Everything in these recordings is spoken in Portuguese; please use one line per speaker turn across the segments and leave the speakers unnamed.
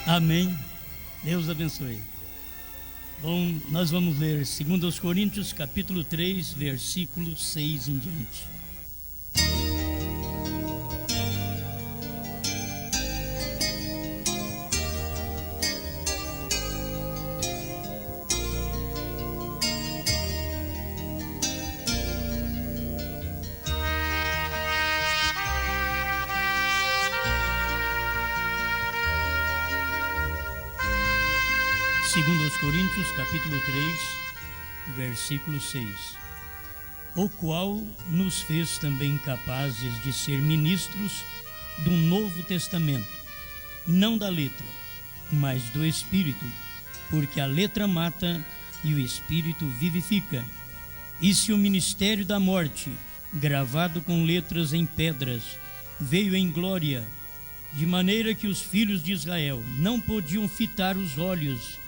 Amém. Deus abençoe. Bom, nós vamos ler 2 Coríntios, capítulo 3, versículo 6 em diante. Segundo aos Coríntios, capítulo 3, versículo 6. O qual nos fez também capazes de ser ministros do Novo Testamento, não da letra, mas do Espírito, porque a letra mata e o Espírito vivifica. E se o ministério da morte, gravado com letras em pedras, veio em glória, de maneira que os filhos de Israel não podiam fitar os olhos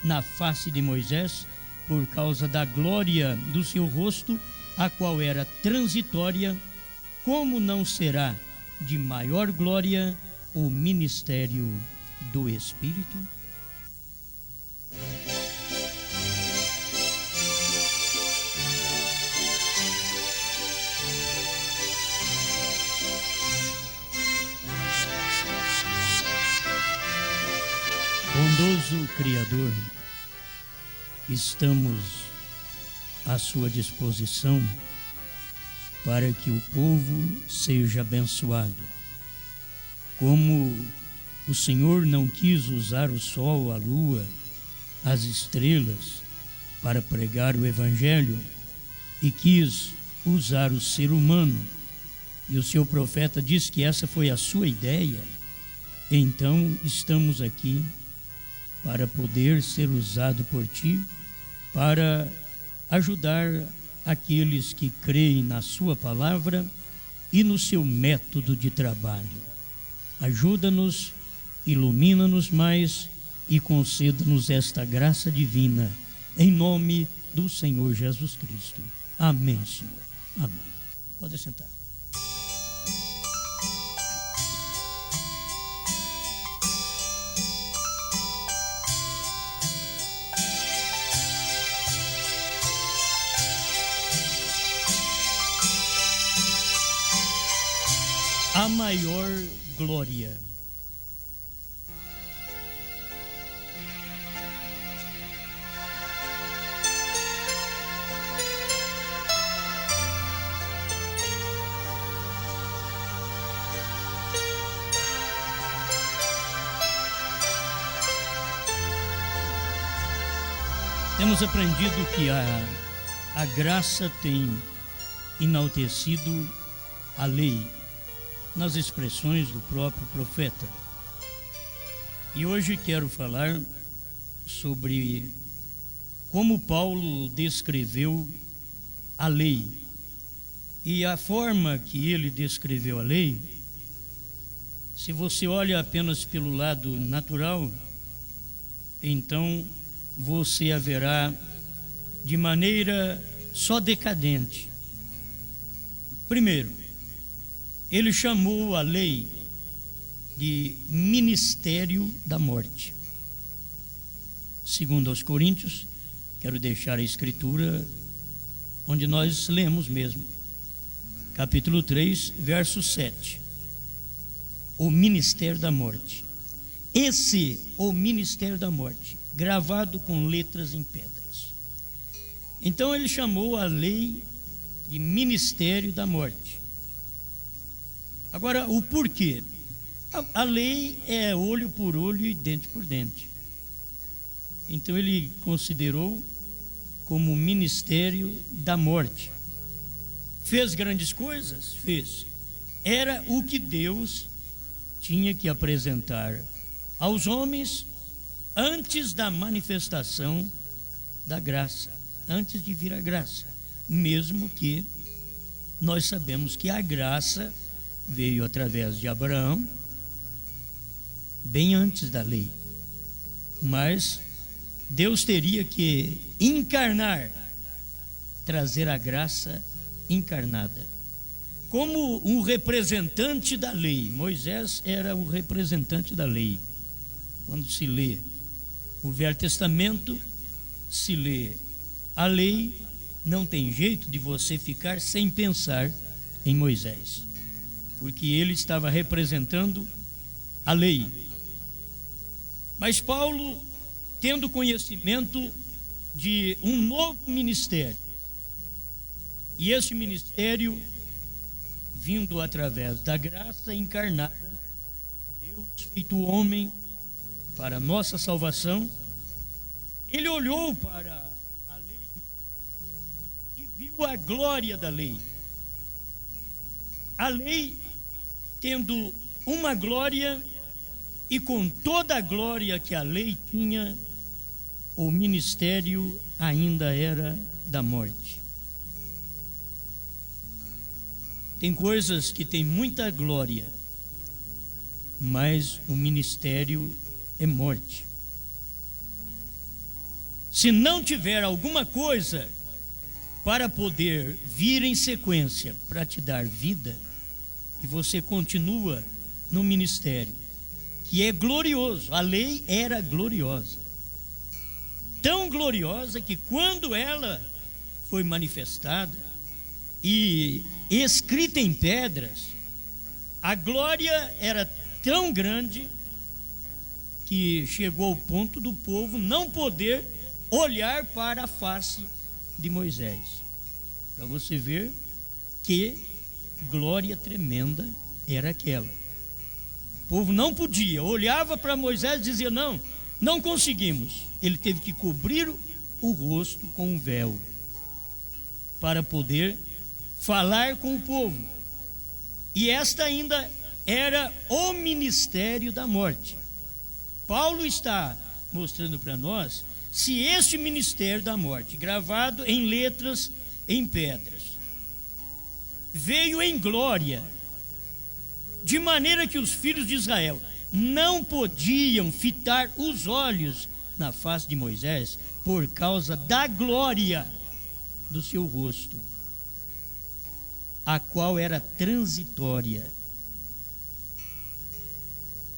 na face de Moisés, por causa da glória do seu rosto, a qual era transitória, como não será de maior glória o ministério do Espírito? Bondoso Criador, estamos à sua disposição para que o povo seja abençoado. Como o Senhor não quis usar o sol, a lua, as estrelas para pregar o Evangelho e quis usar o ser humano, e o seu profeta diz que essa foi a sua ideia, então estamos aqui para poder ser usado por ti, para ajudar aqueles que creem na sua palavra e no seu método de trabalho. Ajuda-nos, ilumina-nos mais e conceda-nos esta graça divina, em nome do Senhor Jesus Cristo. Amém, Senhor. Amém. Pode sentar. A maior glória. Temos aprendido que a graça tem enaltecido a lei, nas expressões do próprio profeta. E hoje quero falar sobre como Paulo descreveu a lei. E a forma que ele descreveu a lei, se você olha apenas pelo lado natural, então você a verá de maneira só decadente. Primeiro, ele chamou a lei de ministério da morte. Segundo aos Coríntios, quero deixar a escritura onde nós lemos mesmo. Capítulo 3, verso 7. O ministério da morte. O ministério da morte, gravado com letras em pedras. Então ele chamou a lei de ministério da morte. Agora, o porquê? A lei é olho por olho e dente por dente. Então ele considerou como ministério da morte. Fez grandes coisas? Fez. Era o que Deus tinha que apresentar aos homens antes da manifestação da graça, antes de vir a graça. Mesmo que nós sabemos que a graça veio através de Abraão, bem antes da lei. Mas Deus teria que encarnar, trazer a graça encarnada. Como um representante da lei, Moisés era o representante da lei. quando se lê o Velho Testamento, se lê a lei, não tem jeito de você ficar sem pensar em Moisés, porque ele estava representando a lei. Mas Paulo, tendo conhecimento de um novo ministério, e esse ministério vindo através da graça encarnada, Deus feito homem para nossa salvação, ele olhou para a lei e viu a glória da lei. A lei tendo uma glória, e com toda a glória que a lei tinha, o ministério ainda era da morte. Tem coisas que têm muita glória, mas o ministério é morte. Se não tiver alguma coisa para poder vir em sequência para te dar vida, e você continua no ministério, que é glorioso. A lei era gloriosa, tão gloriosa que quando ela foi manifestada e escrita em pedras, a glória era tão grande que chegou ao ponto do povo não poder olhar para a face de Moisés. Para você ver que glória tremenda era aquela. O povo não podia, olhava para Moisés e dizia: não conseguimos. Ele teve que cobrir o rosto com um véu para poder falar com o povo. E esta ainda era o ministério da morte. Paulo está mostrando para nós se este ministério da morte, gravado em letras em pedras, veio em glória, de maneira que os filhos de Israel não podiam fitar os olhos na face de Moisés por causa da glória do seu rosto, a qual era transitória.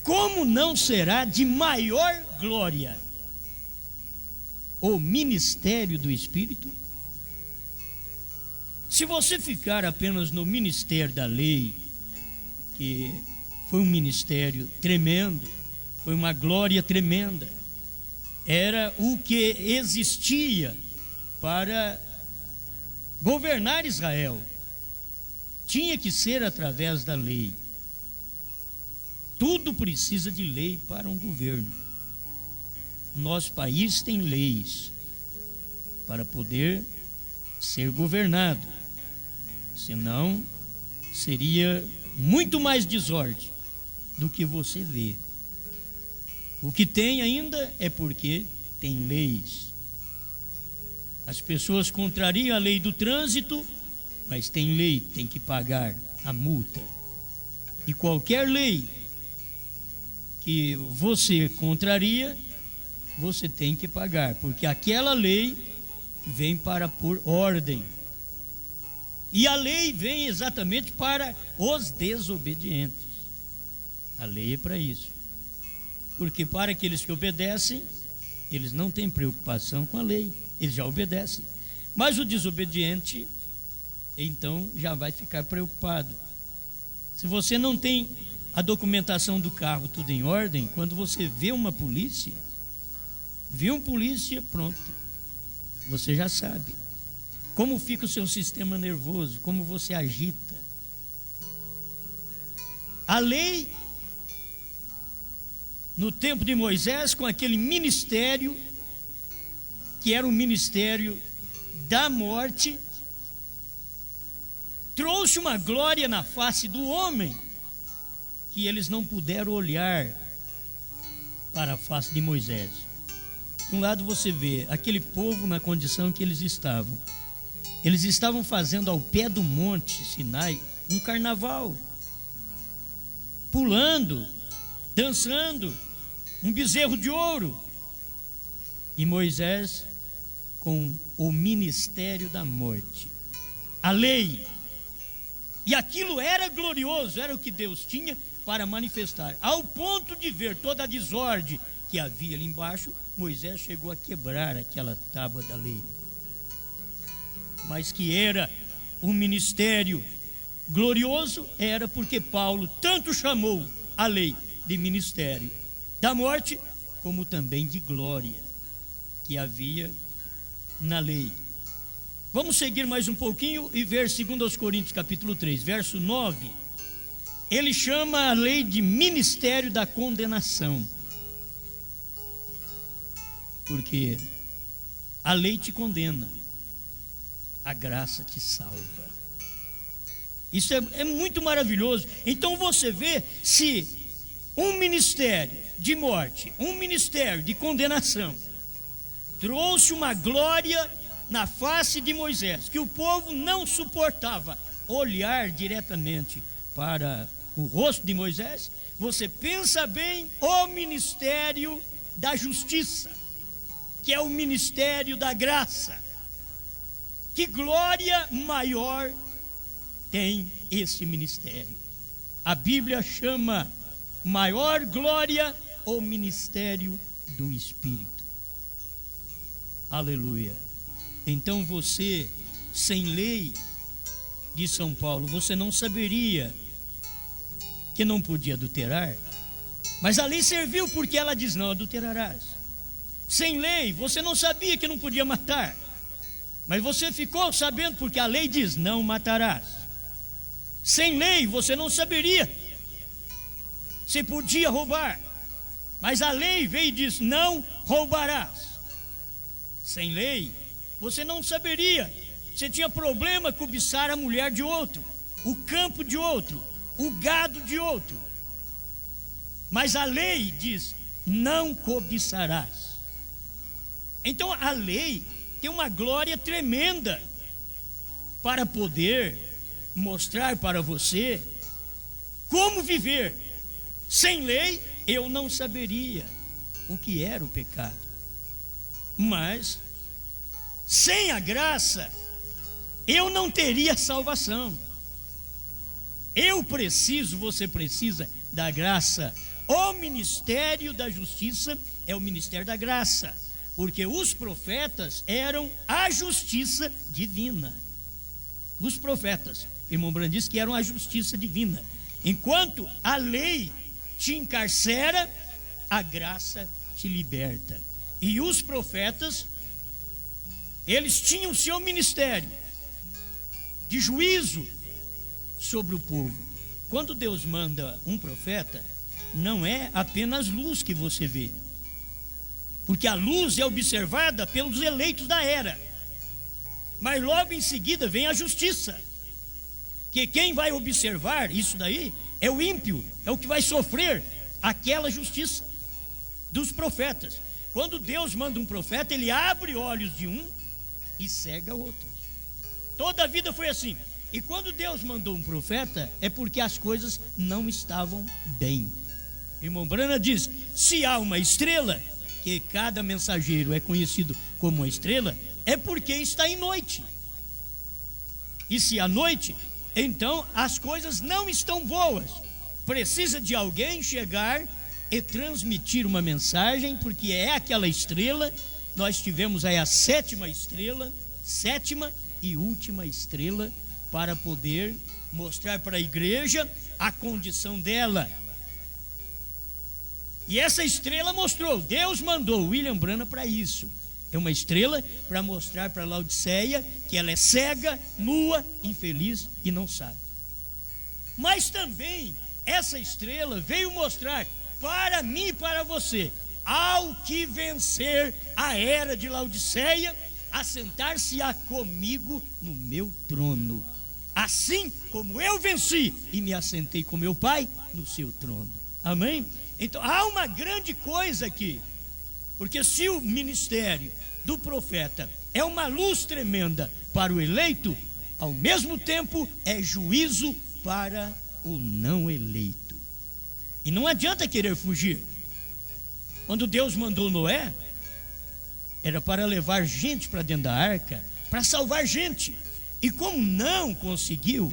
Como não será de maior glória o ministério do Espírito? Se você ficar apenas no ministério da lei, que foi um ministério tremendo, foi uma glória tremenda, era o que existia para governar Israel, tinha que ser através da lei. Tudo precisa de lei para um governo. O nosso país tem leis para poder ser governado, senão seria muito mais desordem do que você vê. O que tem ainda é porque tem leis. As pessoas contrariam a lei do trânsito, mas tem lei, tem que pagar a multa. E qualquer lei que você contraria, você tem que pagar, porque aquela lei vem para pôr ordem. E a lei vem exatamente para os desobedientes. A lei é para isso. Porque para aqueles que obedecem, eles não têm preocupação com a lei, eles já obedecem. Mas o desobediente, então, já vai ficar preocupado. Se você não tem a documentação do carro tudo em ordem, quando você vê uma polícia, viu um polícia, pronto, você já sabe como fica o seu sistema nervoso, como você agita. A lei, no tempo de Moisés, com aquele ministério, que era o ministério da morte, trouxe uma glória na face do homem, que eles não puderam olhar para a face de Moisés. De um lado você vê aquele povo na condição que eles estavam. Eles estavam fazendo ao pé do monte Sinai um carnaval, pulando, dançando, um bezerro de ouro. E Moisés com o ministério da morte, a lei. E aquilo era glorioso, era o que Deus tinha para manifestar, ao ponto de ver toda a desordem que havia ali embaixo, Moisés chegou a quebrar aquela tábua da lei. Mas que era um ministério glorioso, era porque Paulo tanto chamou a lei de ministério da morte, como também de glória que havia na lei. Vamos seguir mais um pouquinho e ver 2 Coríntios capítulo 3, verso 9. Ele chama a lei de ministério da condenação. Porque a lei te condena, a graça te salva. Isso é muito maravilhoso. Então você vê, se um ministério de morte, um ministério de condenação, trouxe uma glória na face de Moisés, que o povo não suportava olhar diretamente para o rosto de Moisés, você pensa bem o ministério da justiça, que é o ministério da graça. Que glória maior tem esse ministério? A Bíblia chama maior glória o ministério do Espírito. Aleluia. Então você, sem lei de São Paulo, você não saberia que não podia adulterar, mas a lei serviu porque ela diz: não adulterarás. Sem lei, você não sabia que não podia matar, mas você ficou sabendo porque a lei diz: não matarás. Sem lei, você não saberia se podia roubar, mas a lei veio e diz: não roubarás. Sem lei, você não saberia se tinha problema cobiçar a mulher de outro, o campo de outro, o gado de outro, mas a lei diz: não cobiçarás. Então a lei tem uma glória tremenda para poder mostrar para você como viver. Sem lei eu não saberia o que era o pecado, mas sem a graça eu não teria salvação. Eu preciso, você precisa da graça. O ministério da justiça é o ministério da graça, porque os profetas eram a justiça divina. Os profetas, irmão Brando disse que eram a justiça divina. Enquanto a lei te encarcera, a graça te liberta. E os profetas, eles tinham o seu ministério de juízo sobre o povo. Quando Deus manda um profeta, não é apenas luz que você vê, porque a luz é observada pelos eleitos da era, mas logo em seguida vem a justiça, que quem vai observar isso daí é o ímpio, é o que vai sofrer aquela justiça dos profetas. Quando Deus manda um profeta, ele abre olhos de um e cega outros. Toda a vida foi assim. E quando Deus mandou um profeta, é porque as coisas não estavam bem. Irmão Brana diz: se há uma estrela, que cada mensageiro é conhecido como uma estrela, é porque está em noite. E se há noite, então as coisas não estão boas. Precisa de alguém chegar e transmitir uma mensagem, porque é aquela estrela. Nós tivemos aí a sétima estrela, sétima e última estrela, para poder mostrar para a igreja a condição dela. E essa estrela mostrou, Deus mandou William Branham para isso. É uma estrela para mostrar para Laodiceia que ela é cega, nua, infeliz e não sabe. Mas também essa estrela veio mostrar para mim e para você: ao que vencer a era de Laodiceia, assentar-se-á comigo no meu trono, assim como eu venci e me assentei com meu Pai no seu trono. Amém? Então há uma grande coisa aqui, porque se o ministério do profeta é uma luz tremenda para o eleito, ao mesmo tempo é juízo para o não eleito. E não adianta querer fugir. Quando Deus mandou Noé, era para levar gente para dentro da arca, para salvar gente. E como não conseguiu,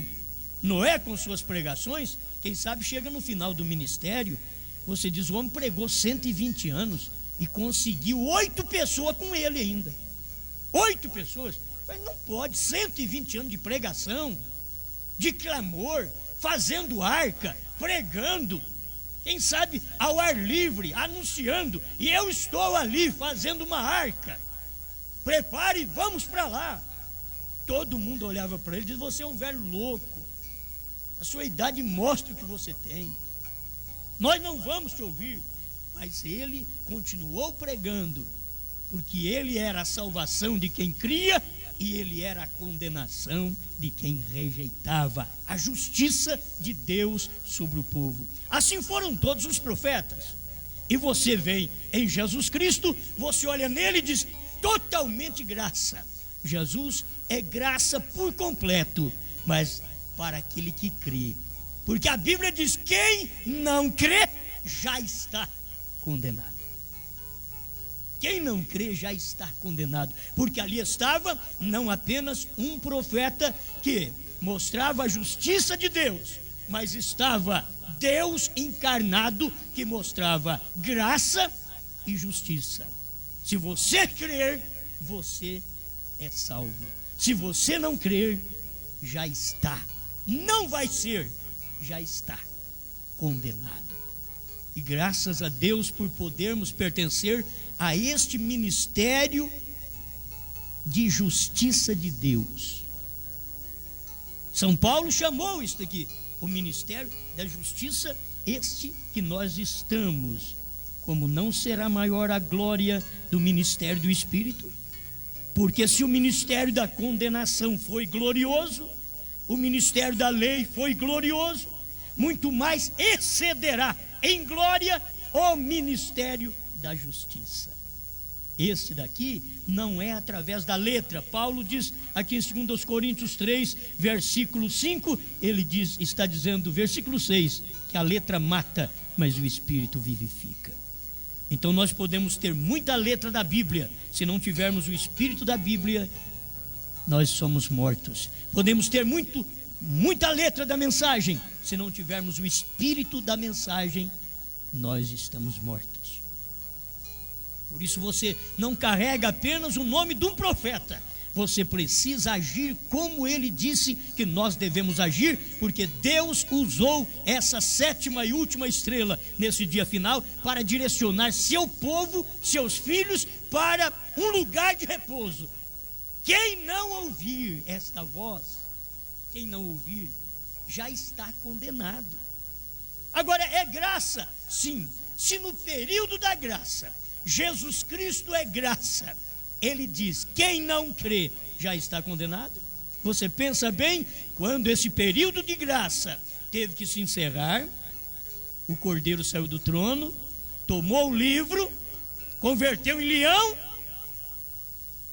Noé com suas pregações, quem sabe chega no final do ministério, Você diz, o homem pregou 120 anos e conseguiu 8 pessoas com ele ainda. 8 pessoas. Mas não pode, 120 anos de pregação, de clamor, fazendo arca, pregando, quem sabe ao ar livre, anunciando, e eu estou ali fazendo uma arca. Prepare, vamos para lá. Todo mundo olhava para ele e dizia, você é um velho louco, a sua idade mostra o que você tem, nós não vamos te ouvir. Mas ele continuou pregando, porque ele era a salvação de quem cria e ele era a condenação de quem rejeitava, a justiça de Deus sobre o povo. Assim foram todos os profetas. E você vem em Jesus Cristo, você olha nele e diz, totalmente graça. Jesus é graça por completo, mas para aquele que crê, porque a Bíblia diz, quem não crê já está condenado. Quem não crê já está condenado, porque ali estava não apenas um profeta que mostrava a justiça de Deus, mas estava Deus encarnado que mostrava graça e justiça. Se você crer, você é salvo. Se você não crer, já está, não vai ser, já está condenado. E graças a Deus por podermos pertencer a este ministério de justiça de Deus. São Paulo chamou isto aqui, o ministério da justiça, este que nós estamos. Como não será maior a glória do ministério do Espírito? Porque se o ministério da condenação foi glorioso, o ministério da lei foi glorioso, muito mais excederá em glória o ministério da justiça. Esse daqui não é através da letra. Paulo diz aqui em 2 Coríntios 3, versículo 5, ele diz, está dizendo, versículo 6, que a letra mata, mas o Espírito vivifica. Então nós podemos ter muita letra da Bíblia, se não tivermos o Espírito da Bíblia, nós somos mortos. Podemos ter muita letra da mensagem, se não tivermos o Espírito da mensagem, nós estamos mortos. Por isso você não carrega apenas o nome de um profeta, você precisa agir como ele disse que nós devemos agir, porque Deus usou essa 7ª e última estrela nesse dia final para direcionar seu povo, seus filhos, para um lugar de repouso. Quem não ouvir esta voz, quem não ouvir, já está condenado. Agora, é graça? Sim. Se no período da graça, Jesus Cristo é graça, ele diz, quem não crê já está condenado. Você pensa bem, quando esse período de graça teve que se encerrar, o Cordeiro saiu do trono, tomou o livro, converteu em leão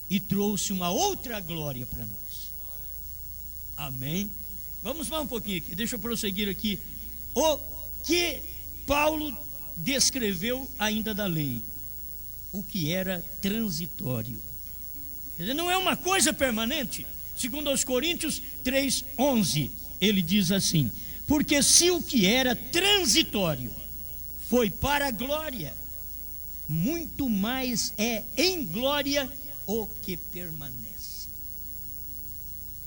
e trouxe uma outra glória para nós. Amém? Vamos lá um pouquinho aqui, deixa eu prosseguir aqui. O que Paulo descreveu ainda da lei, o que era transitório, não é uma coisa permanente. Segundo aos Coríntios 3:11, ele diz assim, porque se o que era transitório foi para a glória, muito mais é em glória o que permanece.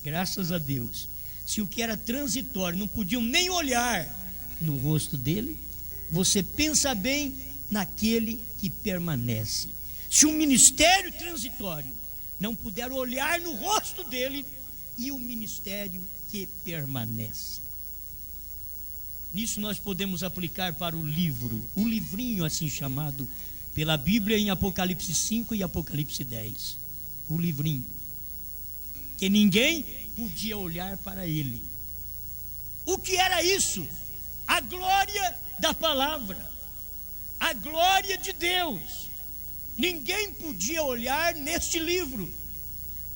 Graças a Deus. Se o que era transitório não podiam nem olhar no rosto dele, você pensa bem naquele que permanece. Se o ministério transitório não puder olhar no rosto dele, e o ministério que permanece. Nisso nós podemos aplicar para o livro, o livrinho assim chamado pela Bíblia em Apocalipse 5 e Apocalipse 10. O livrinho, que ninguém podia olhar para ele. O que era isso? A glória da palavra, a glória de Deus. Ninguém podia olhar neste livro,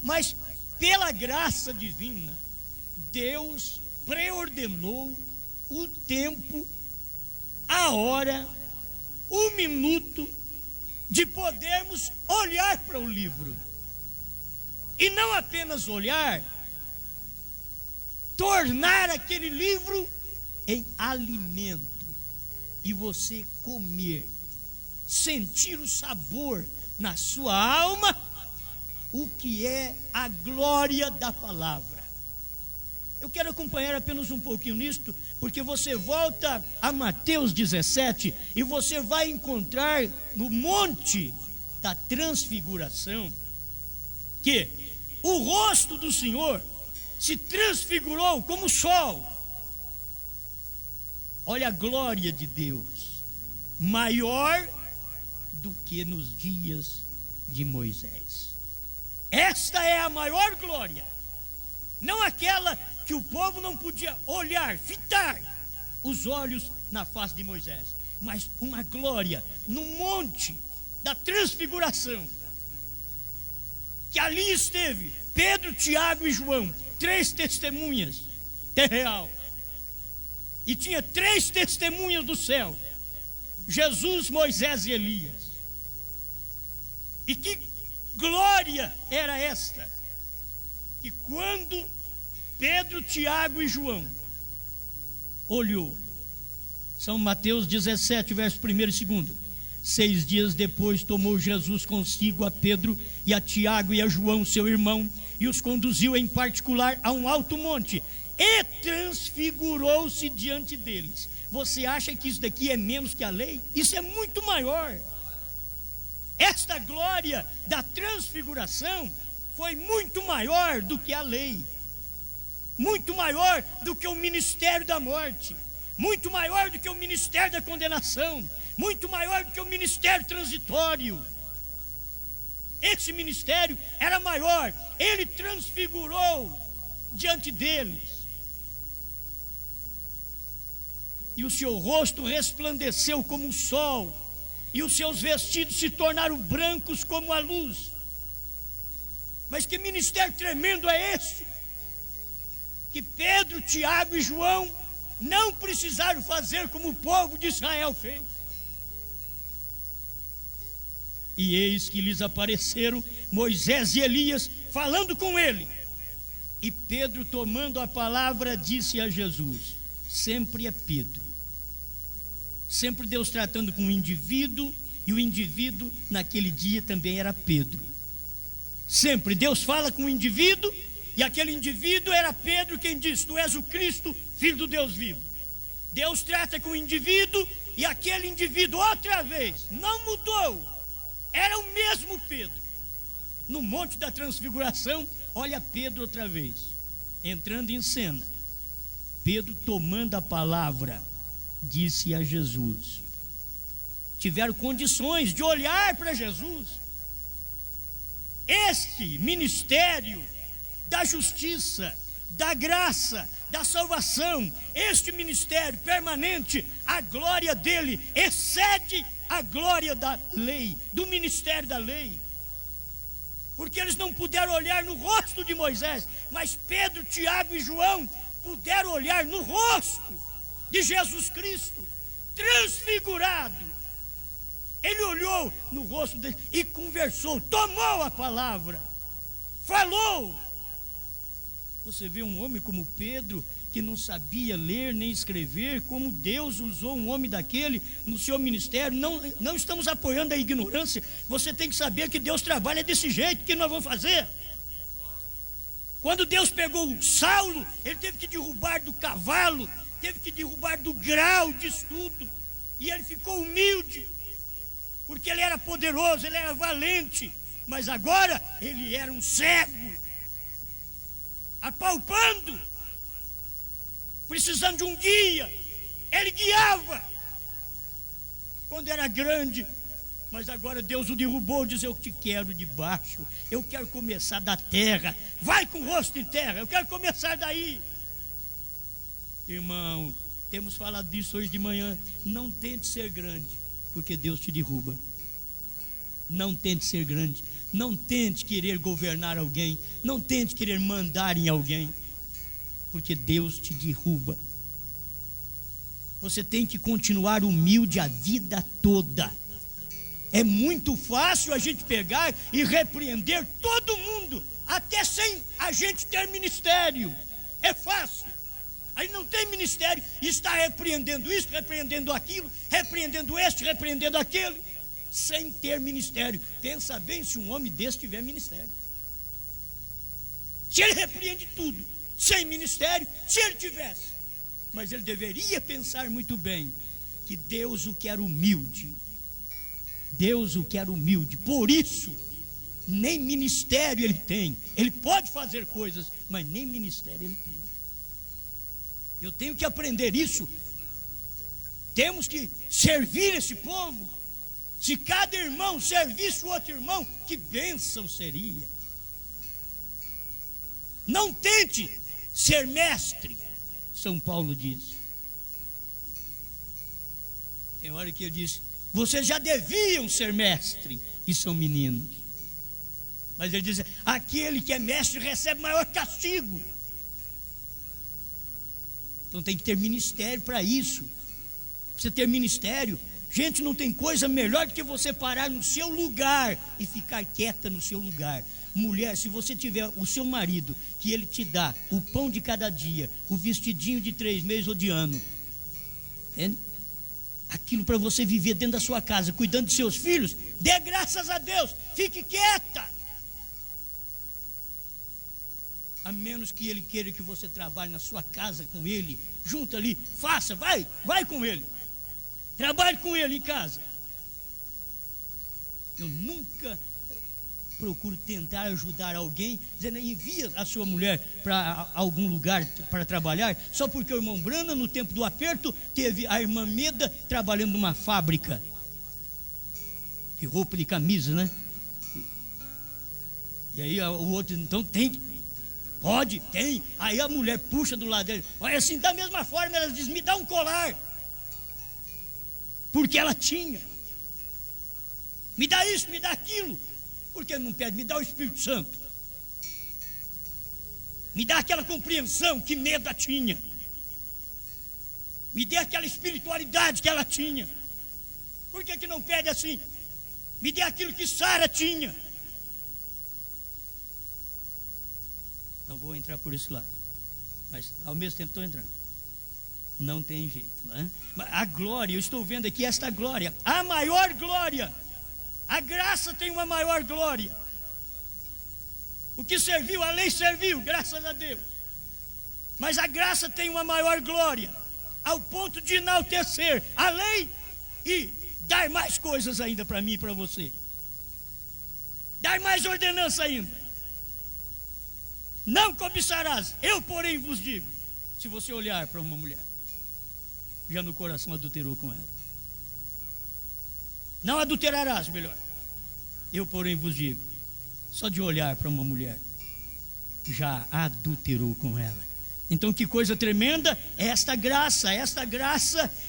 mas pela graça divina, Deus preordenou o tempo, a hora, o minuto de podermos olhar para o livro. E não apenas olhar, tornar aquele livro em alimento e você comer, sentir o sabor na sua alma, o que é a glória da palavra. Eu quero acompanhar apenas um pouquinho nisto, porque você volta a Mateus 17 e você vai encontrar no monte da transfiguração que o rosto do Senhor se transfigurou como o sol. Olha a glória de Deus, maior do que nos dias de Moisés. Esta é a maior glória, não aquela que o povo não podia olhar, fitar os olhos na face de Moisés, mas uma glória no monte da transfiguração, que ali esteve Pedro, Tiago e João, 3 testemunhas, é real, e tinha 3 testemunhas do céu, Jesus, Moisés e Elias. E que glória era esta, que quando Pedro, Tiago e João olhou, São Mateus 17, verso 1 e 2. 6 dias depois tomou Jesus consigo a Pedro e a Tiago e a João, seu irmão, e os conduziu em particular a um alto monte e transfigurou-se diante deles. Você acha que isso daqui é menos que a lei? Isso é muito maior. Esta glória da transfiguração foi muito maior do que a lei, muito maior do que o ministério da morte, muito maior do que o ministério da condenação, muito maior do que o ministério transitório. Esse ministério era maior, ele transfigurou diante deles, e o seu rosto resplandeceu como o sol, e os seus vestidos se tornaram brancos como a luz. Mas que ministério tremendo é esse, que Pedro, Tiago e João não precisaram fazer como o povo de Israel fez. E eis que lhes apareceram Moisés e Elias falando com ele. E Pedro, tomando a palavra, disse a Jesus. Sempre é Pedro, sempre Deus tratando com o indivíduo, e o indivíduo naquele dia também era Pedro. Sempre Deus fala com o indivíduo, e aquele indivíduo era Pedro, quem diz: tu és o Cristo, filho do Deus vivo. Deus trata com o indivíduo, e aquele indivíduo outra vez não mudou, era o mesmo Pedro. No monte da transfiguração, olha Pedro outra vez entrando em cena. Pedro, tomando a palavra, disse a Jesus. Tiveram condições de olhar para Jesus. Este ministério da justiça, da graça, da salvação, este ministério permanente, a glória dele excede a glória da lei, do ministério da lei, porque eles não puderam olhar no rosto de Moisés, mas Pedro, Tiago e João puderam olhar no rosto de Jesus Cristo, transfigurado. Ele olhou no rosto dele e conversou, tomou a palavra, falou. Você vê um homem como Pedro, que não sabia ler nem escrever, como Deus usou um homem daquele no seu ministério. Não estamos apoiando a ignorância. Você tem que saber que Deus trabalha desse jeito. Que nós vamos fazer? Quando Deus pegou Saulo, ele teve que derrubar do cavalo, teve que derrubar do grau de estudo, e ele ficou humilde, porque ele era poderoso, ele era valente, mas agora ele era um cego, apalpando, precisando de um guia. Ele guiava quando era grande, mas agora Deus o derrubou, diz: eu te quero de baixo, eu quero começar da terra, vai com o rosto em terra, eu quero começar daí. Irmão, temos falado disso hoje de manhã. Não tente ser grande, porque Deus te derruba. Não tente ser grande, não tente querer governar alguém, não tente querer mandar em alguém, porque Deus te derruba. Você tem que continuar humilde a vida toda. É muito fácil a gente pegar e repreender todo mundo, até sem a gente ter ministério. É fácil. Aí não tem ministério, está repreendendo isso, repreendendo aquilo, repreendendo este, repreendendo aquele, sem ter ministério. Pensa bem se um homem desse tiver ministério. Se ele repreende tudo, sem ministério, se ele tivesse. Mas ele deveria pensar muito bem que Deus o quer humilde. Deus o quer humilde. Por isso, nem ministério ele tem. Ele pode fazer coisas, mas nem ministério ele tem. Eu tenho que aprender isso. Temos que servir esse povo. Se cada irmão servisse o outro irmão, que bênção seria. Não tente ser mestre, São Paulo diz. Tem hora que ele diz: vocês já deviam ser mestre, e são meninos. Mas ele diz: aquele que é mestre recebe maior castigo. Então tem que ter ministério para isso. Precisa ter ministério. Gente, não tem coisa melhor do que você parar no seu lugar e ficar quieta no seu lugar. Mulher, se você tiver o seu marido, que ele te dá o pão de cada dia, o vestidinho de 3 meses ou de ano, entende? Aquilo para você viver dentro da sua casa, cuidando de seus filhos, dê graças a Deus, fique quieta. A menos que ele queira que você trabalhe na sua casa com ele, junto ali, faça, vai com ele. Trabalhe com ele em casa. Eu nunca procuro tentar ajudar alguém, dizendo: envia a sua mulher para algum lugar para trabalhar, só porque o irmão Brana, no tempo do aperto, teve a irmã Meda trabalhando numa fábrica de roupa, de camisa, né? E aí o outro, então tem, pode, tem. Aí a mulher puxa do lado dele, olha assim, da mesma forma ela diz: me dá um colar, porque ela tinha. Me dá isso, me dá aquilo. Por que não pede? Me dá o Espírito Santo. Me dá aquela compreensão que Meda tinha. Me dê aquela espiritualidade que ela tinha. Por que não pede assim? Me dê aquilo que Sara tinha. Não vou entrar por esse lado, mas ao mesmo tempo estou entrando. Não tem jeito, não é? A glória, eu estou vendo aqui esta glória, a maior glória. A graça tem uma maior glória. O que serviu, a lei serviu, graças a Deus. Mas a graça tem uma maior glória, ao ponto de enaltecer a lei e dar mais coisas ainda para mim e para você. Dar mais ordenança ainda. Não cobiçarás, eu porém vos digo. Se você olhar para uma mulher, já no coração adulterou com ela. Não adulterarás, melhor. Eu porém vos digo, só de olhar para uma mulher, já adulterou com ela. Então que coisa tremenda, esta graça,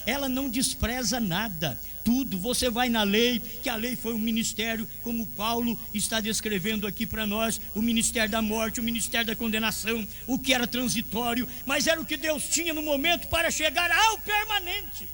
ela não despreza nada. Tudo, você vai na lei, que a lei foi um ministério, como Paulo está descrevendo aqui para nós, o ministério da morte, o ministério da condenação, o que era transitório, mas era o que Deus tinha no momento para chegar ao permanente.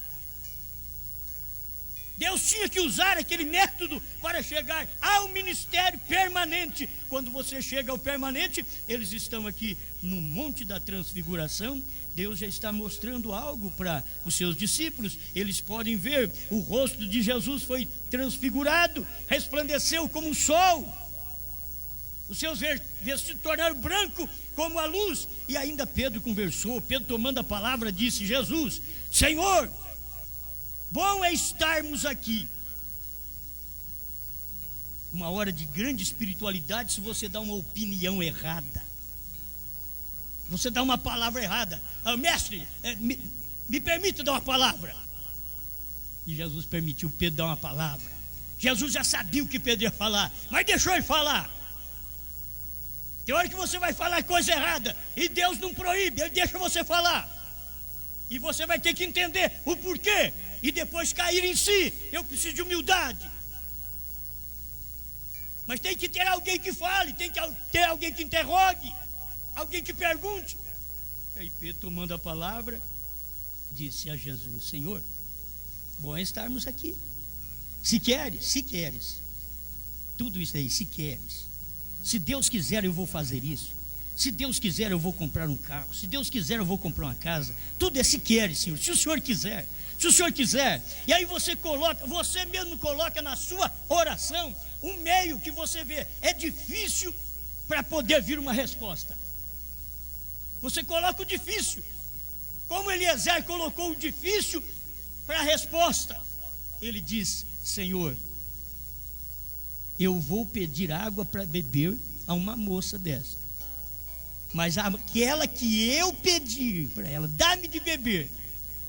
Deus tinha que usar aquele método para chegar ao ministério permanente. Quando você chega ao permanente, eles estão aqui no Monte da Transfiguração. Deus já está mostrando algo para os seus discípulos. Eles podem ver, o rosto de Jesus foi transfigurado, resplandeceu como o sol. Os seus vestidos tornaram branco como a luz. E ainda Pedro conversou. Pedro, tomando a palavra, disse: Jesus, Senhor, bom é estarmos aqui. Uma hora de grande espiritualidade se você dá uma opinião errada. Você dá uma palavra errada. Mestre, me permita dar uma palavra. E Jesus permitiu Pedro dar uma palavra. Jesus já sabia o que Pedro ia falar, mas deixou ele falar. Tem hora que você vai falar coisa errada e Deus não proíbe, Ele deixa você falar. E você vai ter que entender o porquê e depois cair em si. Eu preciso de humildade. Mas tem que ter alguém que fale, tem que ter alguém que interrogue, alguém que pergunte. E aí Pedro, tomando a palavra, disse a Jesus: Senhor, bom é estarmos aqui. Se queres, tudo isso aí, se queres, se Deus quiser eu vou fazer isso. Se Deus quiser, eu vou comprar um carro. Se Deus quiser, eu vou comprar uma casa. Tudo é se quer, Senhor. Se o Senhor quiser. Se o Senhor quiser. E aí você mesmo coloca na sua oração um meio que você vê. É difícil para poder vir uma resposta. Você coloca o difícil. Como Eliezer colocou o difícil para a resposta. Ele diz: Senhor, eu vou pedir água para beber a uma moça desta. Mas aquela que eu pedir para ela, dá-me de beber,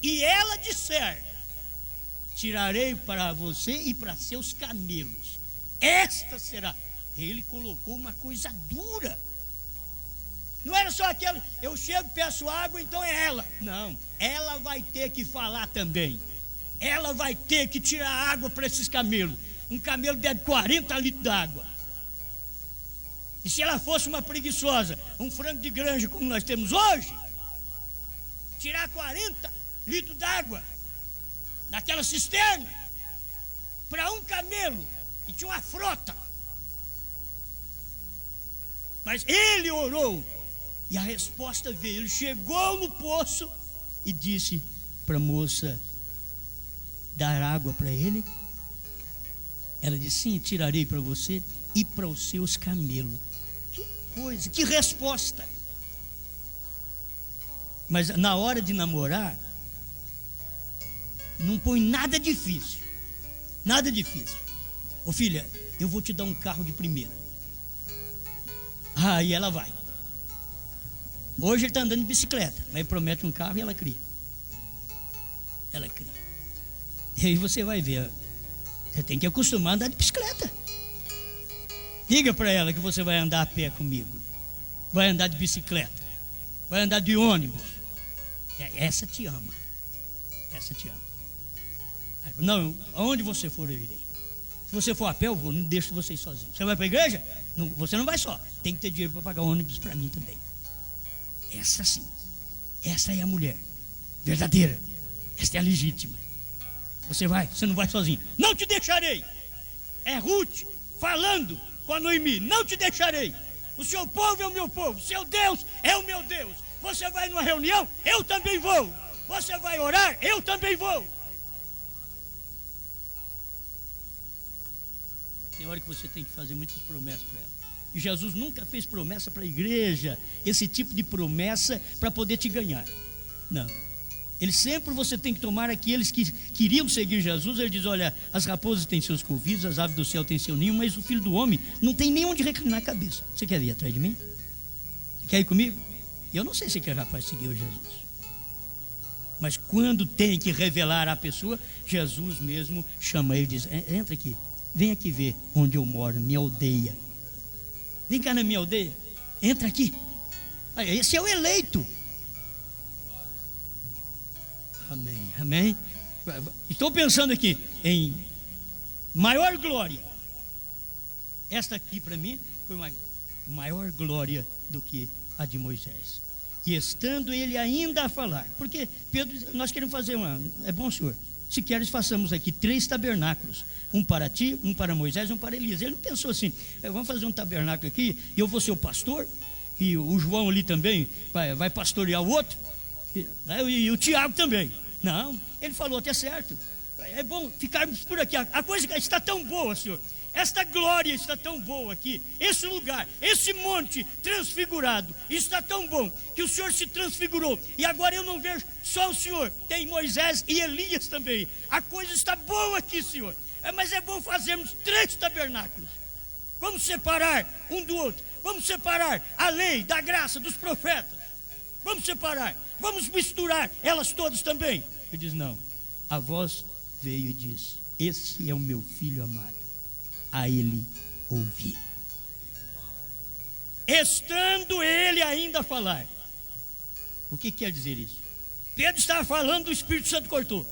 e ela disser, tirarei para você e para seus camelos. Esta será. Ele colocou uma coisa dura. Não era só aquela, eu chego, peço água, então é ela. Não, ela vai ter que falar também. Ela vai ter que tirar água para esses camelos. Um camelo bebe 40 litros d'água. E se ela fosse uma preguiçosa, um frango de granja como nós temos hoje, tirar 40 litros d'água naquela cisterna para um camelo, e tinha uma frota. Mas ele orou e a resposta veio. Ele chegou no poço e disse para a moça dar água para ele. Ela disse: sim, tirarei para você e para os seus camelos. Que coisa, que resposta. Mas na hora de namorar, não põe nada difícil. Nada difícil. Ô filha, eu vou te dar um carro de primeira. Aí ela vai. Hoje ele está andando de bicicleta, mas promete um carro e ela cria. Ela cria. E aí você vai ver, você tem que acostumar a andar de bicicleta. Diga para ela que você vai andar a pé comigo, vai andar de bicicleta, vai andar de ônibus. Essa te ama. Essa te ama. Não, aonde você for eu irei. Se você for a pé eu vou, não deixo você ir sozinho. Você vai para a igreja? Não, você não vai só. Tem que ter dinheiro para pagar ônibus para mim também. Essa sim. Essa é a mulher verdadeira. Esta é a legítima. Você não vai sozinho. Não te deixarei. É Ruth falando com a Noemi. Não te deixarei. O seu povo é o meu povo. O seu Deus é o meu Deus. Você vai numa reunião? Eu também vou. Você vai orar? Eu também vou. Tem hora que você tem que fazer muitas promessas para ela. E Jesus nunca fez promessa para a igreja, esse tipo de promessa para poder te ganhar. Não. Ele sempre, você tem que tomar aqueles que queriam seguir Jesus. Ele diz: olha, as raposas têm seus covis, as aves do céu têm seu ninho, mas o filho do homem não tem nem onde reclinar a cabeça. Você quer ir atrás de mim? Você quer ir comigo? Eu não sei se aquele rapaz seguiu Jesus. Mas quando tem que revelar a pessoa, Jesus mesmo chama ele e diz: entra aqui. Vem aqui ver onde eu moro, minha aldeia. Vem cá na minha aldeia. Entra aqui. Esse é o eleito. Amém, amém. Estou pensando aqui em maior glória. Esta aqui para mim foi uma maior glória do que a de Moisés. E estando ele ainda a falar, porque Pedro, nós queremos fazer é bom, senhor, se queres façamos aqui 3 tabernáculos, um para ti, um para Moisés, um para Elias. Ele não pensou assim: vamos fazer um tabernáculo aqui e eu vou ser o pastor, e o João ali também vai pastorear o outro, e o Tiago também. Não, ele falou até certo, é bom ficarmos por aqui. A coisa está tão boa, senhor, esta glória está tão boa aqui, esse lugar, esse monte transfigurado está tão bom que o Senhor se transfigurou, e agora eu não vejo só o Senhor, tem Moisés e Elias também. A coisa está boa aqui, Senhor, mas é bom fazermos 3 tabernáculos. Vamos separar um do outro, vamos separar a lei da graça dos profetas, vamos separar, vamos misturar elas todas também. Ele diz: não, a voz veio e disse: esse é o meu filho amado, a ele ouvi. Estando ele ainda a falar. O que quer dizer isso? Pedro estava falando, o Espírito Santo cortou.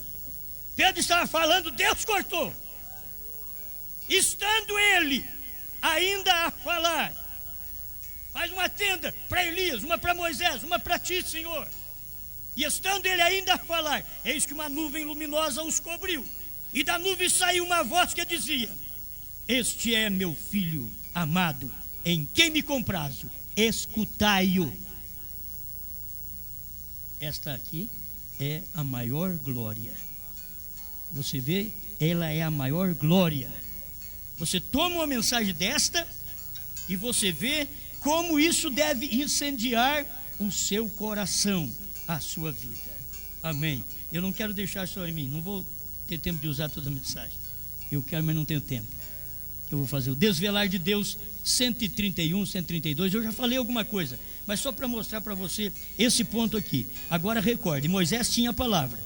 Pedro estava falando, Deus cortou. Estando ele ainda a falar, faz uma tenda para Elias, uma para Moisés, uma para ti, Senhor. E estando ele ainda a falar, eis que uma nuvem luminosa os cobriu, e da nuvem saiu uma voz que dizia: este é meu filho amado, em quem me comprazo, escutai-o. Esta aqui é a maior glória. Você vê, ela é a maior glória. Você toma uma mensagem desta e você vê como isso deve incendiar o seu coração, a sua vida. Amém. Eu não quero deixar só em mim, não vou ter tempo de usar toda a mensagem. Eu quero, mas não tenho tempo. Eu vou fazer o Desvelar de Deus 131, 132. Eu já falei alguma coisa, mas só para mostrar para você esse ponto aqui. Agora recorde, Moisés tinha a palavra.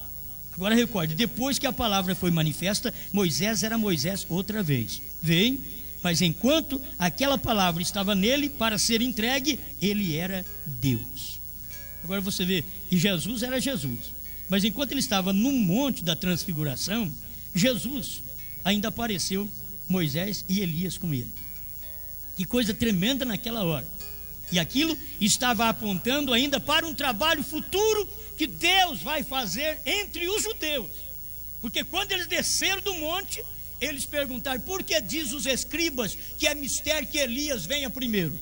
Agora recorde, depois que a palavra foi manifesta, Moisés era Moisés outra vez. Vem. Mas enquanto aquela palavra estava nele para ser entregue, ele era Deus. Agora você vê, e Jesus era Jesus. Mas enquanto ele estava no monte da transfiguração, Jesus ainda apareceu Moisés e Elias com ele. Que coisa tremenda naquela hora. E aquilo estava apontando ainda para um trabalho futuro que Deus vai fazer entre os judeus. Porque quando eles desceram do monte, eles perguntaram: por que diz os escribas que é mistério que Elias venha primeiro?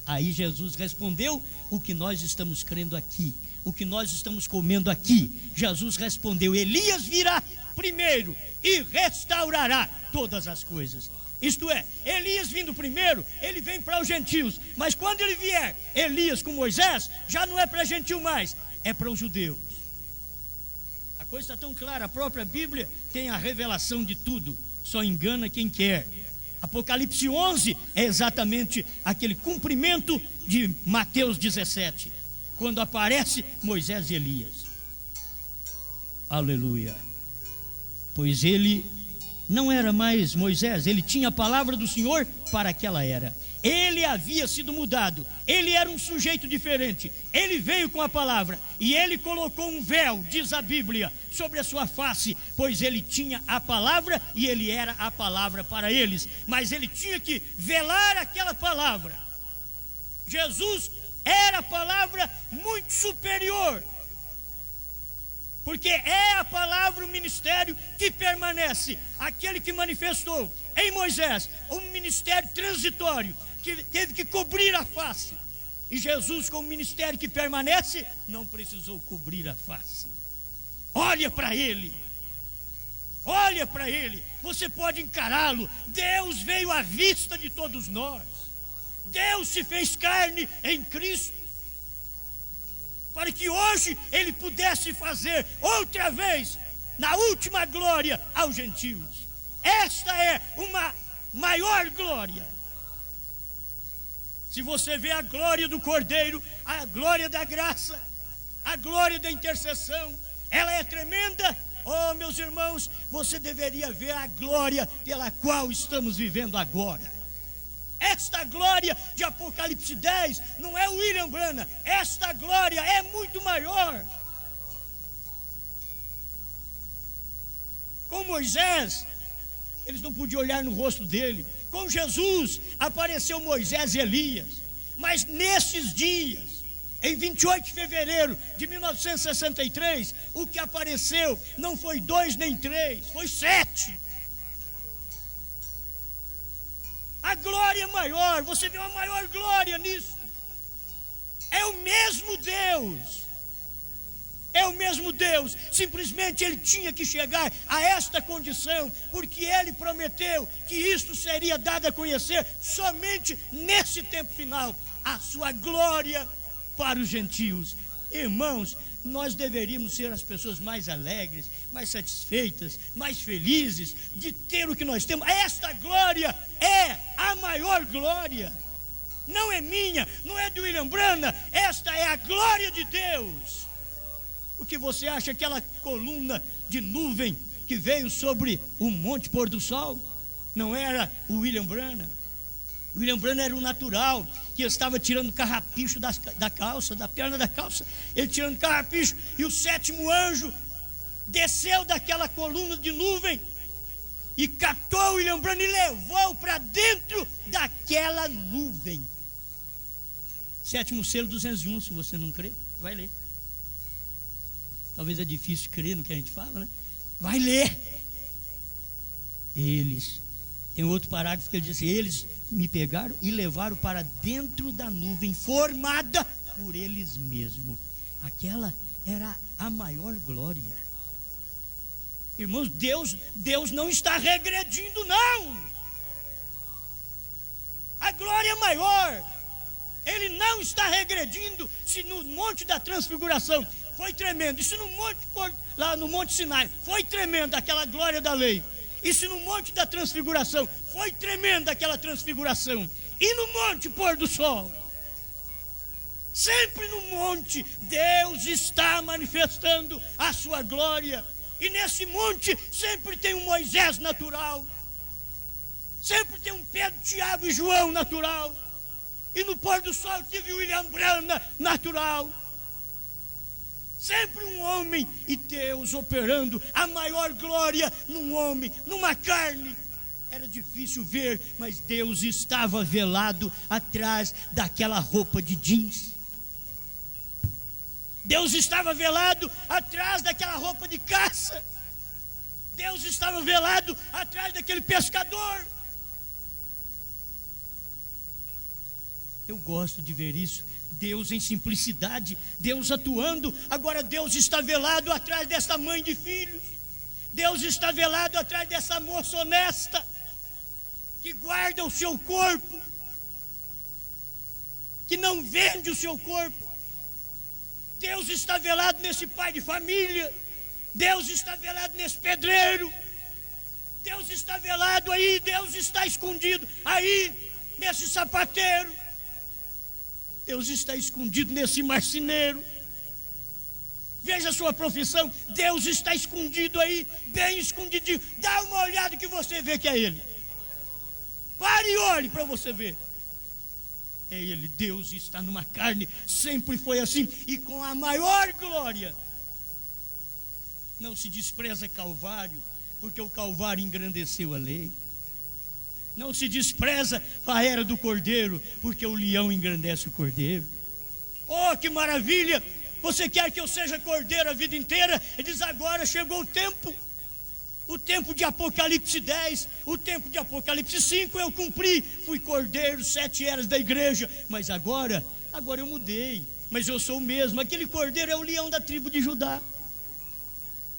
Aí Jesus respondeu o que nós estamos crendo aqui, o que nós estamos comendo aqui. Jesus respondeu: Elias virá primeiro e restaurará todas as coisas. Isto é, Elias vindo primeiro, ele vem para os gentios. Mas quando ele vier, Elias com Moisés, já não é para gentil mais, é para os judeus. A coisa está tão clara, a própria Bíblia tem a revelação de tudo, só engana quem quer. Apocalipse 11 é exatamente aquele cumprimento de Mateus 17, quando aparece Moisés e Elias. Aleluia. Pois ele não era mais Moisés, ele tinha a palavra do Senhor para aquela era. Ele havia sido mudado, ele era um sujeito diferente. Ele veio com a palavra e ele colocou um véu, diz a Bíblia, sobre a sua face, pois ele tinha a palavra e ele era a palavra para eles. Mas ele tinha que velar aquela palavra. Jesus era a palavra muito superior, porque é a palavra, o ministério que permanece. Aquele que manifestou em Moisés um ministério transitório, que teve que cobrir a face. E Jesus, com o ministério que permanece, não precisou cobrir a face. Olha para ele. Olha para ele. Você pode encará-lo. Deus veio à vista de todos nós. Deus se fez carne em Cristo, para que hoje ele pudesse fazer outra vez, na última glória, aos gentios. Esta é uma maior glória. Se você vê a glória do Cordeiro, a glória da graça, a glória da intercessão, ela é tremenda. Oh, meus irmãos, você deveria ver a glória pela qual estamos vivendo agora. Esta glória de Apocalipse 10 não é William Branham. Esta glória é muito maior. Com Moisés, eles não podiam olhar no rosto dele. Com Jesus, apareceu Moisés e Elias. Mas nesses dias, em 28 de fevereiro de 1963, o que apareceu não foi 2 nem 3, foi 7. A glória maior, você vê uma maior glória nisso. É o mesmo Deus. É o mesmo Deus. Simplesmente ele tinha que chegar a esta condição, porque ele prometeu que isto seria dado a conhecer somente nesse tempo final, a sua glória para os gentios. Irmãos, nós deveríamos ser as pessoas mais alegres, mais satisfeitas, mais felizes de ter o que nós temos. Esta glória é a maior glória. Não é minha, não é de William Branham. Esta é a glória de Deus. O que você acha, aquela coluna de nuvem que veio sobre o Monte Pôr do Sol? Não era o William Branham. William Branham era o natural, que estava tirando carrapicho da calça, da perna da calça. Ele tirando carrapicho, e o 7º anjo desceu daquela coluna de nuvem e catou William Branham e levou para dentro daquela nuvem. 7º selo 201, se você não crê, vai ler. Talvez é difícil crer no que a gente fala, né? Vai ler. Eles Tem outro parágrafo que ele diz assim: eles me pegaram e levaram para dentro da nuvem formada por eles mesmos. Aquela era a maior glória. Irmãos, Deus não está regredindo, não. A glória é maior. Ele não está regredindo. Se no monte da transfiguração foi tremendo, e se no monte, lá no Monte Sinai, foi tremendo aquela glória da lei, e se no monte da transfiguração foi tremenda aquela transfiguração, e no monte pôr do sol, sempre no monte Deus está manifestando a sua glória. E nesse monte sempre tem um Moisés natural, sempre tem um Pedro, Tiago e João natural, e no pôr do sol tive o William Branham natural. Sempre um homem e Deus operando a maior glória num homem, numa carne. Era difícil ver, mas Deus estava velado atrás daquela roupa de jeans. Deus estava velado atrás daquela roupa de caça. Deus estava velado atrás daquele pescador. Eu gosto de ver isso. Deus em simplicidade, Deus atuando. Agora Deus está velado atrás dessa mãe de filhos. Deus está velado atrás dessa moça honesta, que guarda o seu corpo, que não vende o seu corpo. Deus está velado nesse pai de família. Deus está velado nesse pedreiro. Deus está velado aí. Deus está escondido aí nesse sapateiro. Deus está escondido nesse marceneiro. Veja a sua profissão. Deus está escondido aí, bem escondidinho. Dá uma olhada que você vê que é Ele. Pare e olhe para você ver. É Ele. Deus está numa carne. Sempre foi assim. E com a maior glória. Não se despreza Calvário, porque o Calvário engrandeceu a lei. Não se despreza a era do Cordeiro, porque o leão engrandece o Cordeiro. Oh, que maravilha! Você quer que eu seja Cordeiro a vida inteira? Ele diz: agora chegou o tempo de Apocalipse 10, o tempo de Apocalipse 5 eu cumpri. Fui Cordeiro 7 eras da igreja, mas agora eu mudei. Mas eu sou o mesmo. Aquele Cordeiro é o leão da tribo de Judá.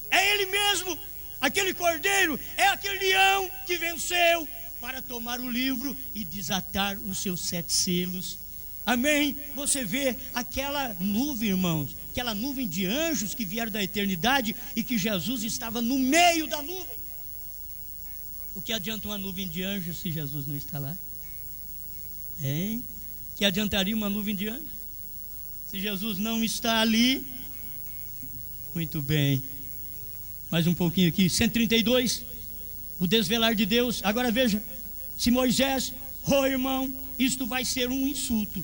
É ele mesmo. Aquele Cordeiro é aquele leão que venceu para tomar o livro e desatar os seus 7 selos. Amém? Você vê aquela nuvem, irmãos, aquela nuvem de anjos que vieram da eternidade e que Jesus estava no meio da nuvem. O que adianta uma nuvem de anjos se Jesus não está lá? Hein? Que adiantaria uma nuvem de anjos se Jesus não está ali? Muito bem. Mais um pouquinho aqui, 132, o desvelar de Deus. Agora veja, se Moisés, irmão, isto vai ser um insulto.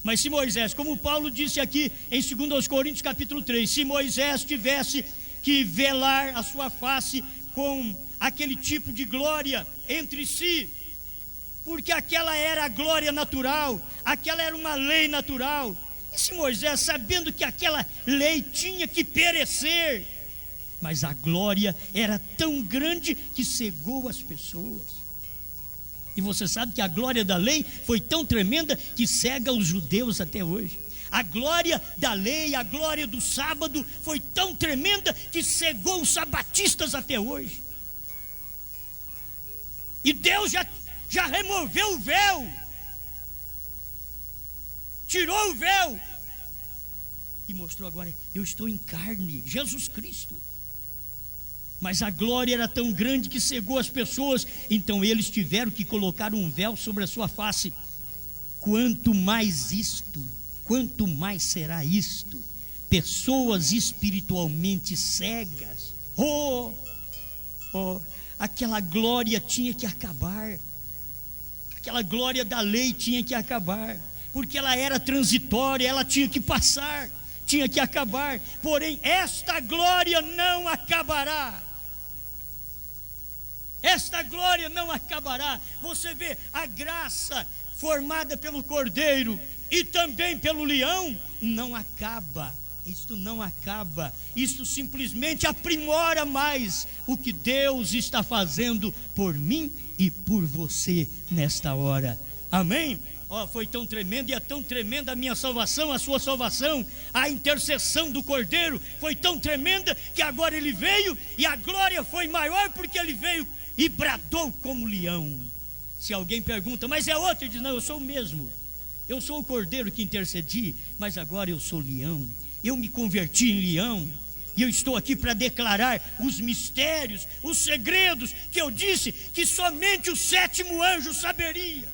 Mas se Moisés, como Paulo disse aqui em 2 Coríntios capítulo 3, se Moisés tivesse que velar a sua face com aquele tipo de glória entre si, porque aquela era a glória natural, aquela era uma lei natural, e se Moisés, sabendo que aquela lei tinha que perecer, mas a glória era tão grande que cegou as pessoas. E você sabe que a glória da lei foi tão tremenda que cega os judeus até hoje. A glória da lei, a glória do sábado foi tão tremenda que cegou os sabatistas até hoje. E Deus já removeu o véu, tirou o véu e mostrou agora: eu estou em carne, Jesus Cristo. Mas a glória era tão grande que cegou as pessoas, então eles tiveram que colocar um véu sobre a sua face. Quanto mais será isto? Pessoas espiritualmente cegas. Aquela glória tinha que acabar. Aquela glória da lei tinha que acabar, porque ela era transitória, ela tinha que passar, tinha que acabar. Porém, esta glória não acabará. Esta glória não acabará. Você vê a graça formada pelo Cordeiro e também pelo leão, não acaba. Isto não acaba, isto simplesmente aprimora mais o que Deus está fazendo por mim e por você nesta hora. Amém? Foi tão tremendo, e é tão tremenda a minha salvação, a sua salvação, a intercessão do Cordeiro foi tão tremenda que agora ele veio e a glória foi maior porque ele veio e bradou como leão. Se alguém pergunta, mas é outro, ele diz, não, eu sou o mesmo, eu sou o Cordeiro que intercedi, mas agora eu sou leão, eu me converti em leão, e eu estou aqui para declarar os mistérios, os segredos que eu disse que somente o 7º anjo saberia.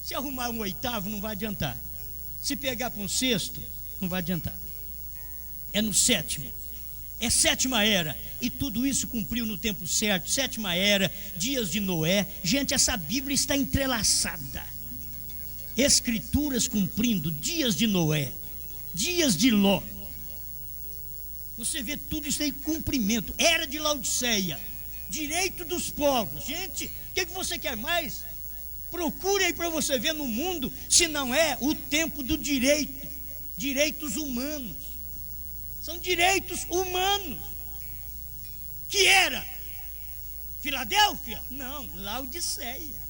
Se arrumar um 8º não vai adiantar, se pegar para um 6º não vai adiantar, é no 7º, é 7ª era, e tudo isso cumpriu no tempo certo. 7ª era, dias de Noé. Gente, essa Bíblia está entrelaçada, escrituras cumprindo, dias de Noé, dias de Ló, você vê tudo isso aí, cumprimento, era de Laodiceia, direito dos povos. Gente, o que você quer mais? Procure aí para você ver no mundo, se não é o tempo do direito, direitos humanos, são direitos humanos, que era Filadélfia? Não, Laodiceia.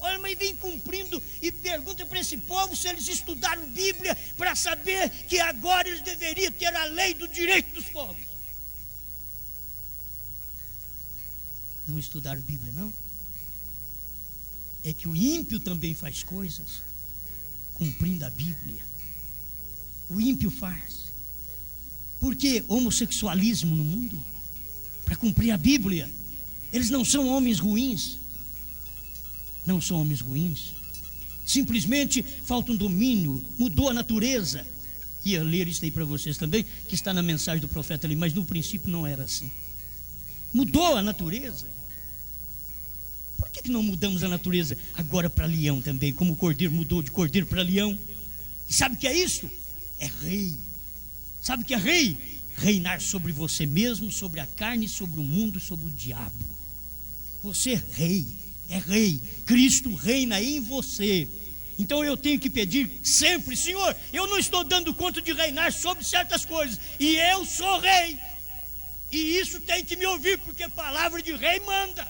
Olha, mas vem cumprindo, e pergunta para esse povo se eles estudaram Bíblia para saber que agora eles deveriam ter a lei do direito dos povos. Não estudaram Bíblia, não? É que o ímpio também faz coisas cumprindo a Bíblia. O ímpio faz. Por que homossexualismo no mundo? Para cumprir a Bíblia. Eles não são homens ruins. Não são homens ruins. Simplesmente falta um domínio, mudou a natureza. Ia ler isso aí para vocês também, que está na mensagem do profeta ali, mas no princípio não era assim. Mudou a natureza. Por que não mudamos a natureza agora para leão também, como o cordeiro mudou de cordeiro para leão? E sabe o que é isso? É rei. Sabe o que é rei? Reinar sobre você mesmo, sobre a carne, sobre o mundo, sobre o diabo. Você é rei, é rei. Cristo reina em você. Então eu tenho que pedir sempre, Senhor, eu não estou dando conta de reinar sobre certas coisas, e eu sou rei, e isso tem que me ouvir, porque palavra de rei manda,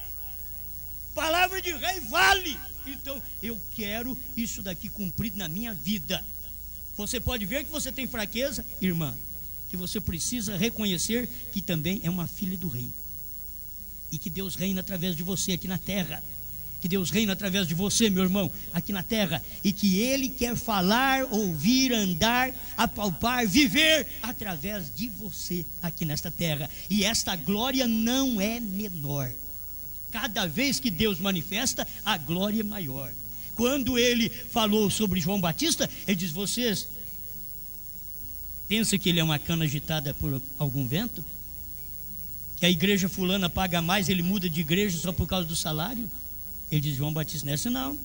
palavra de rei vale. Então eu quero isso daqui cumprido na minha vida. Você pode ver que você tem fraqueza, irmã, que você precisa reconhecer que também é uma filha do rei, e que Deus reina através de você aqui na terra, que Deus reina através de você, meu irmão, aqui na terra, e que Ele quer falar, ouvir, andar, apalpar, viver através de você aqui nesta terra. E esta glória não é menor. Cada vez que Deus manifesta, a glória é maior. Quando Ele falou sobre João Batista, Ele diz, vocês pensam que ele é uma cana agitada por algum vento? Que a igreja fulana paga mais, ele muda de igreja só por causa do salário? Ele diz, João Batista, não é assim não.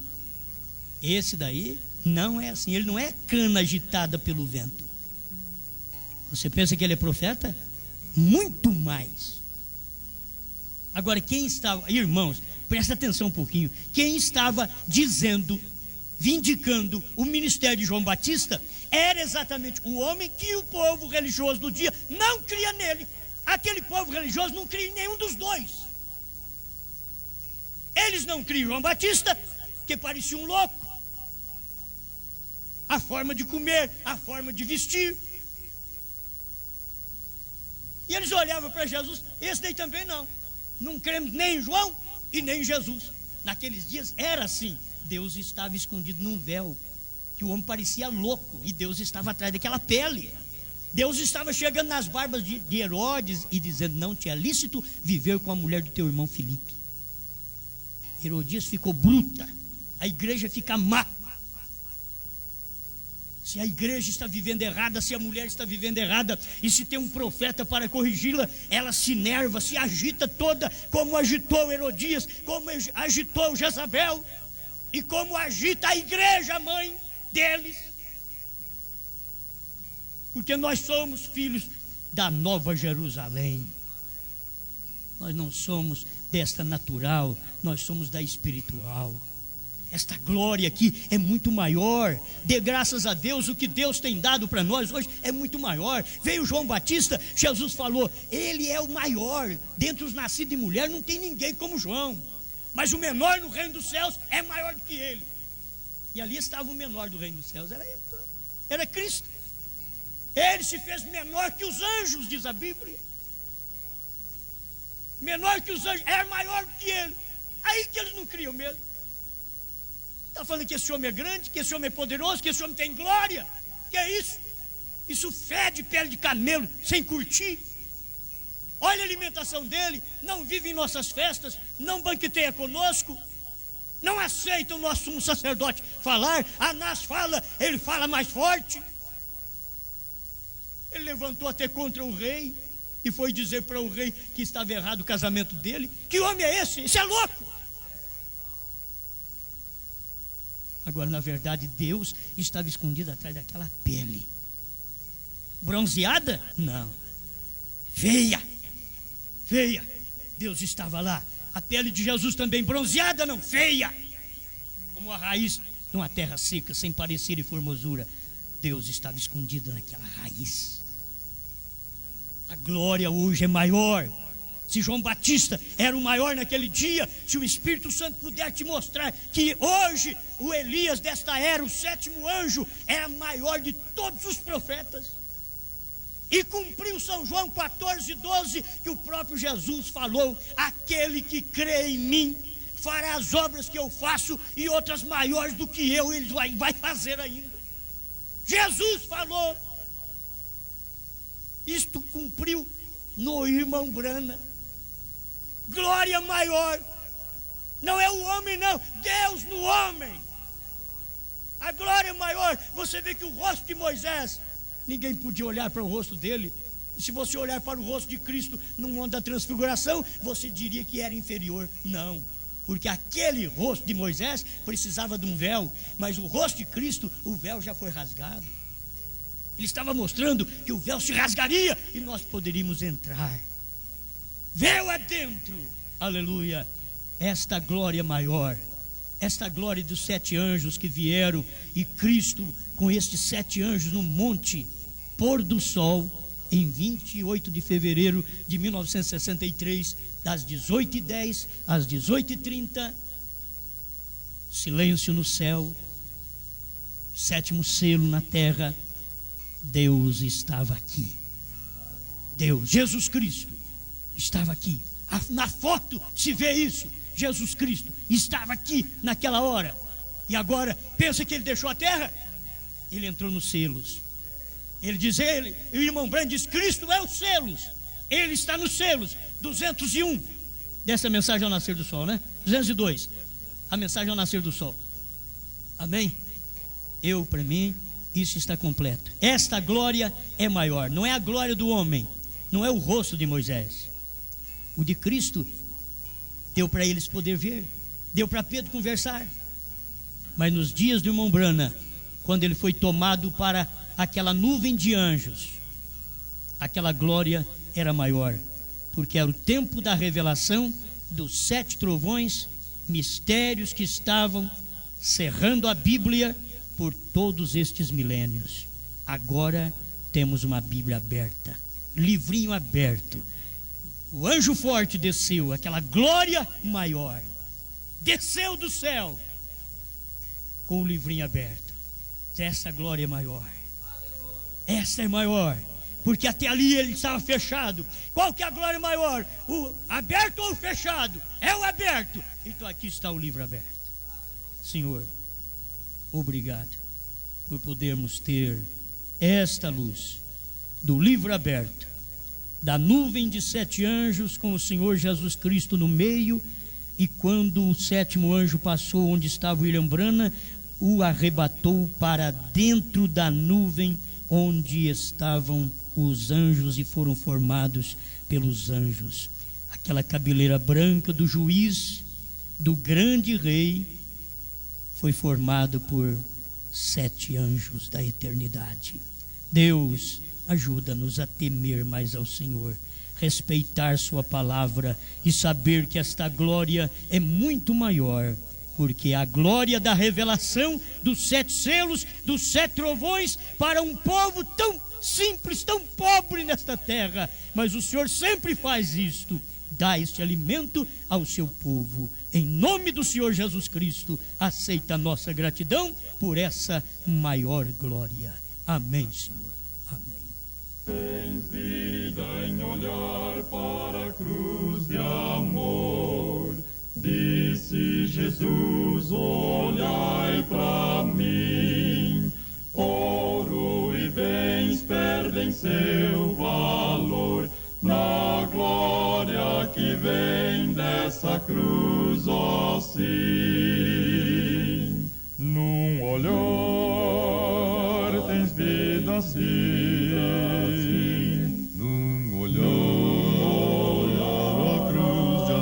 Esse daí não é assim. Ele não é cana agitada pelo vento. Você pensa que ele é profeta? Muito mais. Agora, quem estava, irmãos, presta atenção um pouquinho, quem estava dizendo, vindicando o ministério de João Batista, era exatamente o homem que o povo religioso do dia não cria nele. Aquele povo religioso não cria em nenhum dos dois. Eles não criam João Batista, que parecia um louco. A forma de comer, a forma de vestir. E eles olhavam para Jesus, esse daí também não. Não cremos nem em João e nem em Jesus. Naqueles dias era assim. Deus estava escondido num véu, que o homem parecia louco, e Deus estava atrás daquela pele. Deus estava chegando nas barbas de Herodes e dizendo, não te é lícito viver com a mulher do teu irmão Filipe. Herodias ficou bruta, a igreja fica má. Se a igreja está vivendo errada, se a mulher está vivendo errada, e se tem um profeta para corrigi-la, ela se enerva, se agita toda, como agitou Herodias, como agitou Jezabel, e como agita a igreja, a mãe deles. Porque nós somos filhos da Nova Jerusalém. Nós não somos desta natural, nós somos da espiritual. Esta glória aqui é muito maior. Dê graças a Deus, o que Deus tem dado para nós hoje é muito maior. Veio João Batista, Jesus falou, ele é o maior. Dentre os nascidos de mulher não tem ninguém como João, mas o menor no reino dos céus é maior do que ele. E ali estava o menor do reino dos céus, era ele, era Cristo. Ele se fez menor que os anjos, diz a Bíblia. Menor que os anjos, era maior do que ele. Aí que eles não criam mesmo. Está falando que esse homem é grande, que esse homem é poderoso, que esse homem tem glória. Que é isso? Isso fede pele de camelo, sem curtir. Olha a alimentação dele, não vive em nossas festas, não banqueteia conosco, não aceita o nosso sumo sacerdote falar. Anás fala, ele fala mais forte. Ele levantou até contra o rei e foi dizer para o rei que estava errado o casamento dele. Que homem é esse? Esse é louco. Agora, na verdade, Deus estava escondido atrás daquela pele. Bronzeada? Não. Feia. Feia. Deus estava lá. A pele de Jesus também bronzeada? Não. Feia. Como a raiz de uma terra seca, sem parecer e formosura. Deus estava escondido naquela raiz. A glória hoje é maior. Se João Batista era o maior naquele dia, se o Espírito Santo puder te mostrar que hoje o Elias desta era, o 7º anjo, era maior de todos os profetas, e cumpriu São João 14:12, que o próprio Jesus falou: aquele que crê em mim fará as obras que eu faço e outras maiores do que eu, ele vai fazer ainda. Jesus falou. Isto cumpriu no irmão Brana. Glória maior. Não é o homem, não. Deus no homem. A glória maior. Você vê que o rosto de Moisés, ninguém podia olhar para o rosto dele. E se você olhar para o rosto de Cristo no monte da transfiguração, você diria que era inferior. Não, porque aquele rosto de Moisés precisava de um véu, mas o rosto de Cristo, o véu já foi rasgado. Ele estava mostrando que o véu se rasgaria e nós poderíamos entrar. Véu adentro, aleluia. Esta glória maior, esta glória dos 7 anjos que vieram, e Cristo com estes 7 anjos no monte pôr do sol, em 28 de fevereiro de 1963, das 18h10 às 18h30, silêncio no céu, 7º selo na terra. Deus estava aqui. Deus, Jesus Cristo, estava aqui. Na foto se vê isso. Jesus Cristo estava aqui naquela hora. E agora, pensa que ele deixou a terra? Ele entrou nos selos. Ele diz, o irmão Brand diz, Cristo é os selos. Ele está nos selos. 201 dessa mensagem ao nascer do sol, né? 202, a mensagem ao nascer do sol. Amém? Para mim, isso está completo. Esta glória é maior. Não é a glória do homem, não é o rosto de Moisés. O de Cristo deu para eles poder ver, deu para Pedro conversar. Mas nos dias do irmão Brana, quando ele foi tomado para aquela nuvem de anjos, aquela glória era maior, porque era o tempo da revelação dos 7 trovões, mistérios que estavam cerrando a Bíblia por todos estes milênios. Agora temos uma Bíblia aberta, livrinho aberto. O anjo forte desceu, aquela glória maior, desceu do céu com o livrinho aberto. Essa glória é maior. Essa é maior, porque até ali ele estava fechado. Qual que é a glória maior? O aberto ou o fechado? É o aberto. Então aqui está o livro aberto. Senhor, obrigado por podermos ter esta luz do livro aberto, da nuvem de 7 anjos com o Senhor Jesus Cristo no meio. E quando o 7º anjo passou onde estava William Brana, o arrebatou para dentro da nuvem onde estavam os anjos e foram formados pelos anjos. Aquela cabeleira branca do juiz, do grande rei, foi formado por 7 anjos da eternidade. Deus, ajuda-nos a temer mais ao Senhor, respeitar sua palavra e saber que esta glória é muito maior, porque a glória da revelação dos 7 selos, dos 7 trovões, para um povo tão simples, tão pobre nesta terra, mas o Senhor sempre faz isto, dá este alimento ao seu povo. Em nome do Senhor Jesus Cristo, aceita a nossa gratidão por essa maior glória. Amém, Senhor. Amém.
Tens vida em olhar para a cruz de amor. Disse Jesus: olhai para mim. Ouro e bens perdem seu valor na glória que vem dessa cruz, ó sim. Num olhar tens vida assim, num olhar a cruz de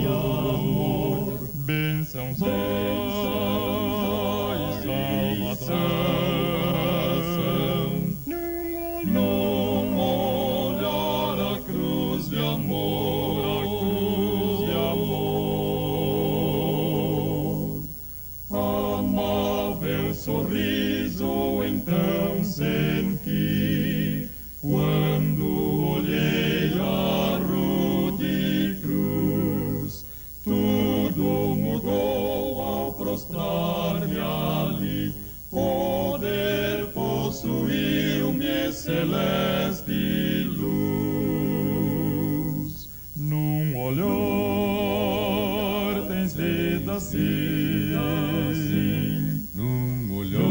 amor, bênçãos e salvação. Num olhar a cruz de amor, amável sorriso então senti quando olhei a rude cruz. Tudo mudou ao prostrar-me ali. Poder possuiu-me celeste luz. Num olhar tens vida assim, num olhar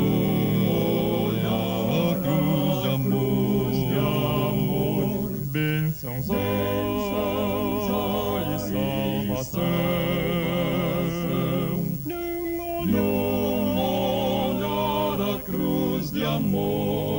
a cruz de amor, bênçãos e salvação. Num olhar a cruz de amor.